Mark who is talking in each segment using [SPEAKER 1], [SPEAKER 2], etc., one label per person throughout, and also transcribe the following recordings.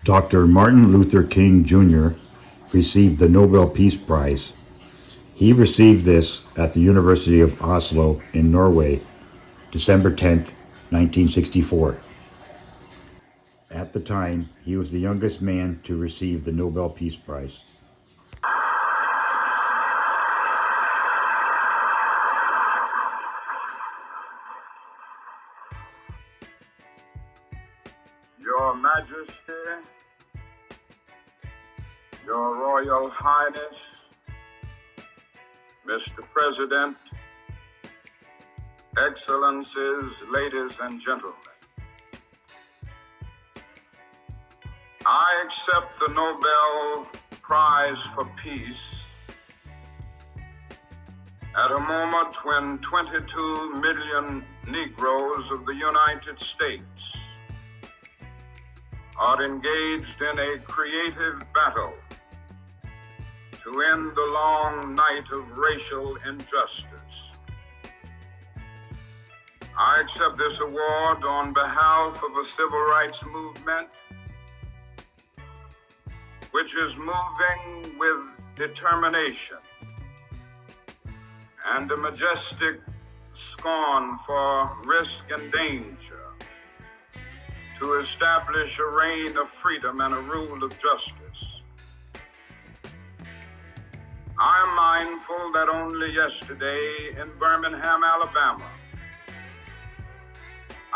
[SPEAKER 1] Dr. Martin Luther King Jr. received the Nobel Peace Prize. He received this at the University of Oslo in Norway, December 10, 1964. At the time, he was the youngest man to receive the Nobel Peace Prize.
[SPEAKER 2] Your Majesty, Your Royal Highness, Mr. President, Excellencies, ladies and gentlemen, I accept the Nobel Prize for Peace at a moment when 22 million Negroes of the United States are engaged in a creative battle to end the long night of racial injustice. I accept this award on behalf of a civil rights movement which is moving with determination and a majestic scorn for risk and danger to establish a reign of freedom and a rule of justice. I am mindful that only yesterday in Birmingham, Alabama,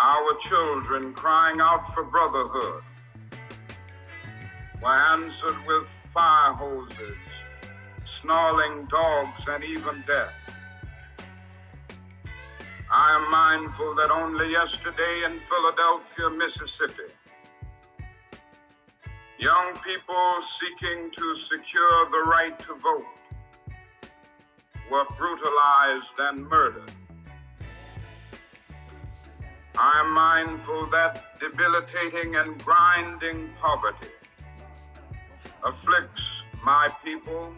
[SPEAKER 2] our children crying out for brotherhood were answered with fire hoses, snarling dogs, and even death. I am mindful that only yesterday in Philadelphia, Mississippi, young people seeking to secure the right to vote were brutalized and murdered. I am mindful that debilitating and grinding poverty afflicts my people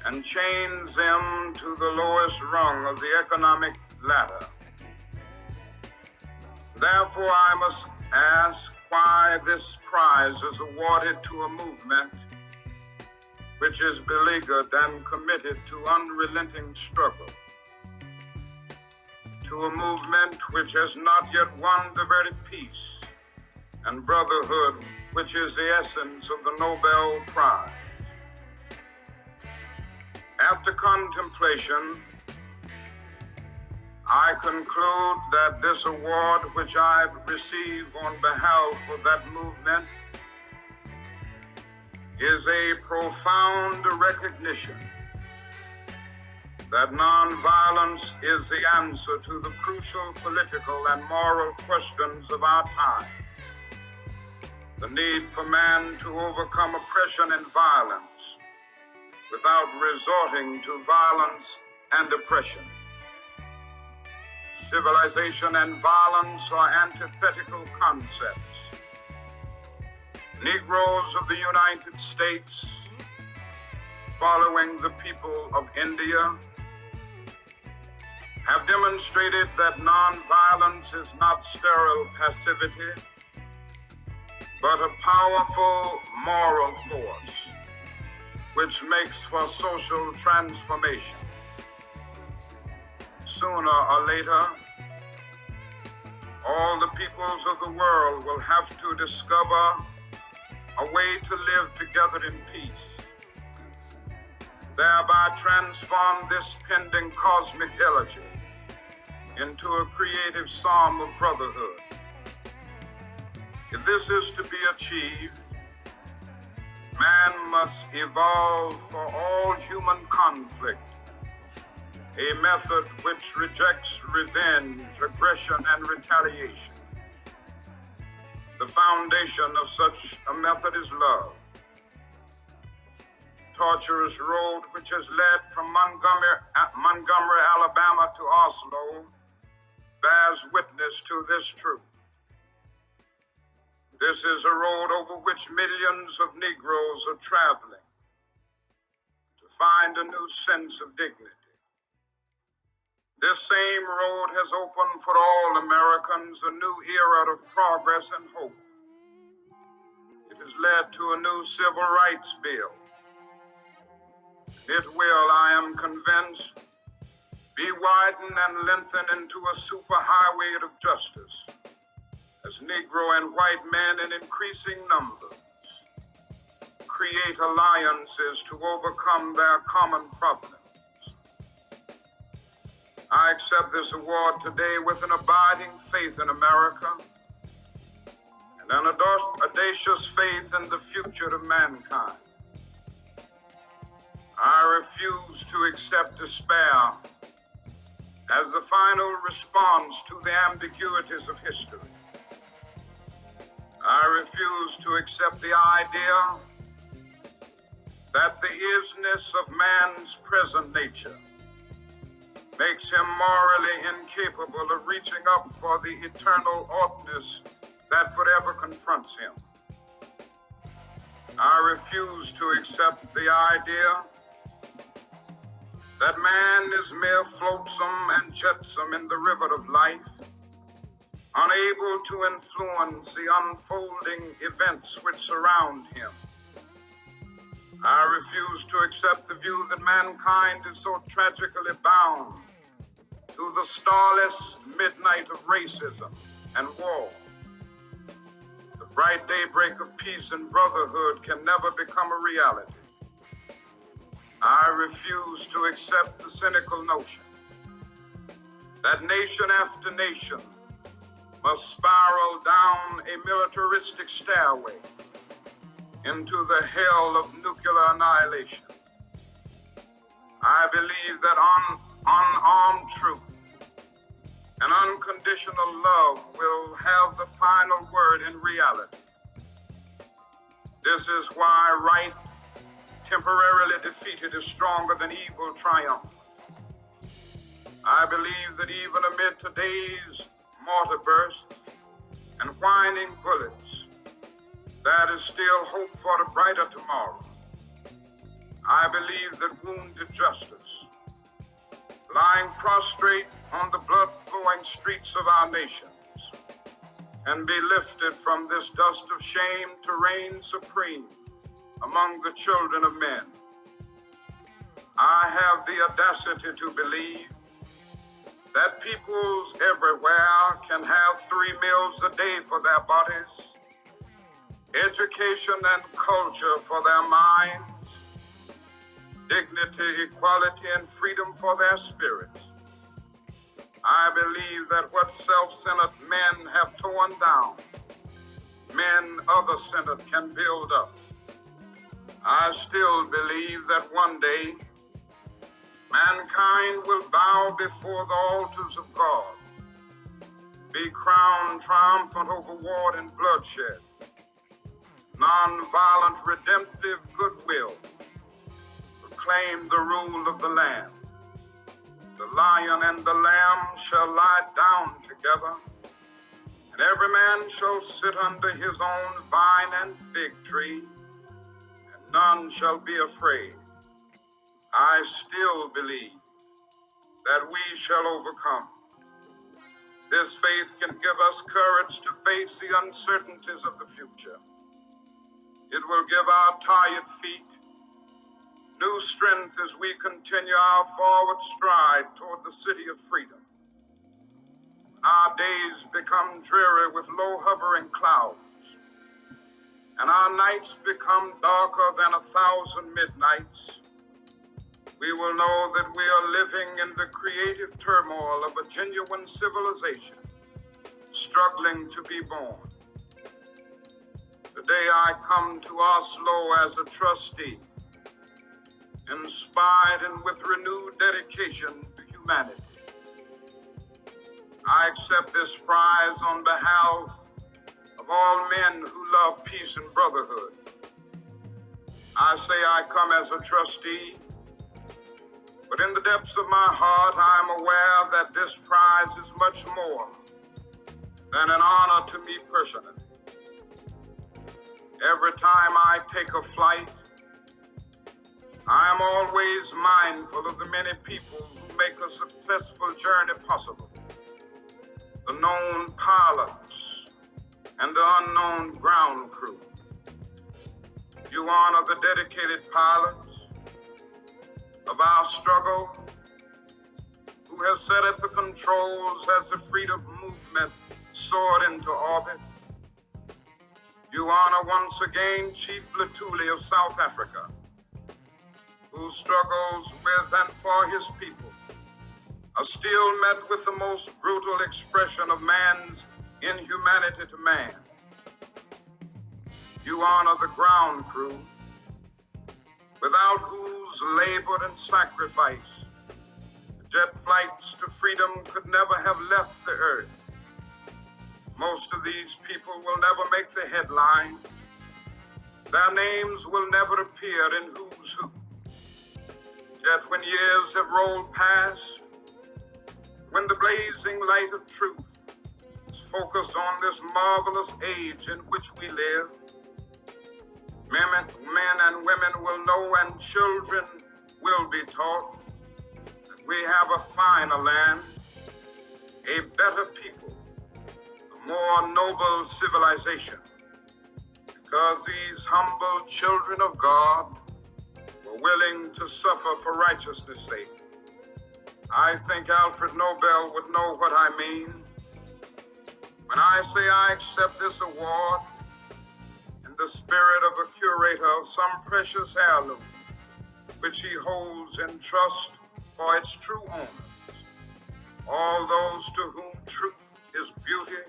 [SPEAKER 2] and chains them to the lowest rung of the economic ladder. Therefore, I must ask why this prize is awarded to a movement which is beleaguered and committed to unrelenting struggle, to a movement which has not yet won the very peace and brotherhood which is the essence of the Nobel Prize. After contemplation, I conclude that this award which I receive on behalf of that movement is a profound recognition that nonviolence is the answer to the crucial political and moral questions of our time. The need for man to overcome oppression and violence without resorting to violence and oppression. Civilization and violence are antithetical concepts. Negroes of the United States, following the people of India, have demonstrated that nonviolence is not sterile passivity, but a powerful moral force which makes for social transformation. Sooner or later, all the peoples of the world will have to discover a way to live together in peace, thereby transform this pending cosmic elegy into a creative psalm of brotherhood. If this is to be achieved, man must evolve for all human conflict a method which rejects revenge, aggression, and retaliation. The foundation of such a method is love. Tortuous road which has led from Montgomery, Alabama to Oslo bears witness to this truth. This is a road over which millions of Negroes are traveling to find a new sense of dignity. This same road has opened for all Americans a new era of progress and hope. has led to a new civil rights bill. It will, I am convinced, be widened and lengthened into a superhighway of justice, as Negro and white men in increasing numbers create alliances to overcome their common problems. I accept this award today with an abiding faith in America and an audacious faith in the future of mankind. I refuse to accept despair as the final response to the ambiguities of history. I refuse to accept the idea that the isness of man's present nature makes him morally incapable of reaching up for the eternal oughtness that forever confronts him. I refuse to accept the idea that man is mere flotsam and jetsam in the river of life, unable to influence the unfolding events which surround him. I refuse to accept the view that mankind is so tragically bound to the starless midnight of racism and war. The bright daybreak of peace and brotherhood can never become a reality. I refuse to accept the cynical notion that nation after nation must spiral down a militaristic stairway into the hell of nuclear annihilation. I believe that unarmed truth and unconditional love will have the final word in reality. This is why right, temporarily defeated, is stronger than evil triumphant. I believe that even amid today's mortar bursts and whining bullets, there is still hope for a brighter tomorrow. I believe that wounded justice, lying prostrate on the blood-flowing streets of our nations, can be lifted from this dust of shame to reign supreme among the children of men. I have the audacity to believe that peoples everywhere can have 3 meals a day for their bodies, education and culture for their minds, dignity, equality, and freedom for their spirits. I believe that what self-centered men have torn down, men other-centered can build up. I still believe that one day mankind will bow before the altars of God, be crowned triumphant over war and bloodshed, non-violent redemptive goodwill, proclaim the rule of the land. The lion and the lamb shall lie down together, and every man shall sit under his own vine and fig tree, and none shall be afraid. I still believe that we shall overcome. This faith can give us courage to face the uncertainties of the future. It will give our tired feet new strength as we continue our forward stride toward the city of freedom. When our days become dreary with low hovering clouds, and our nights become darker than 1,000 midnights, we will know that we are living in the creative turmoil of a genuine civilization, struggling to be born. Today I come to Oslo as a trustee, inspired and with renewed dedication to humanity. I accept this prize on behalf of all men who love peace and brotherhood. I say I come as a trustee, but in the depths of my heart, I am aware that this prize is much more than an honor to me personally. Every time I take a flight, I am always mindful of the many people who make a successful journey possible. The known pilots and the unknown ground crew, You honor the dedicated pilots of our struggle who have set at the controls as the freedom movement soared into orbit. You honor once again Chief Lutuli of South Africa, who struggles with and for his people are still met with the most brutal expression of man's inhumanity to man. You honor the ground crew, without whose labor and sacrifice jet flights to freedom could never have left the earth. Most of these people will never make the headline. Their names will never appear in Who's Who. Yet when years have rolled past, when the blazing light of truth is focused on this marvelous age in which we live, men and women will know and children will be taught that we have a finer land, a better people, a more noble civilization, because these humble children of God were willing to suffer for righteousness' sake. I think Alfred Nobel would know what I mean when I say I accept this award in the spirit of a curator of some precious heirloom which he holds in trust for its true owners, all those to whom truth is beauty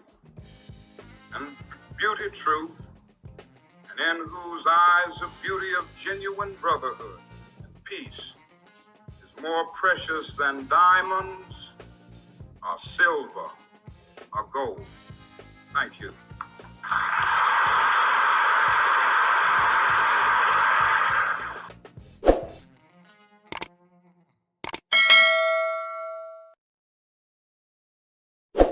[SPEAKER 2] and beauty truth, and in whose eyes the beauty of genuine brotherhood and peace is more precious than diamonds or silver or gold. Thank you.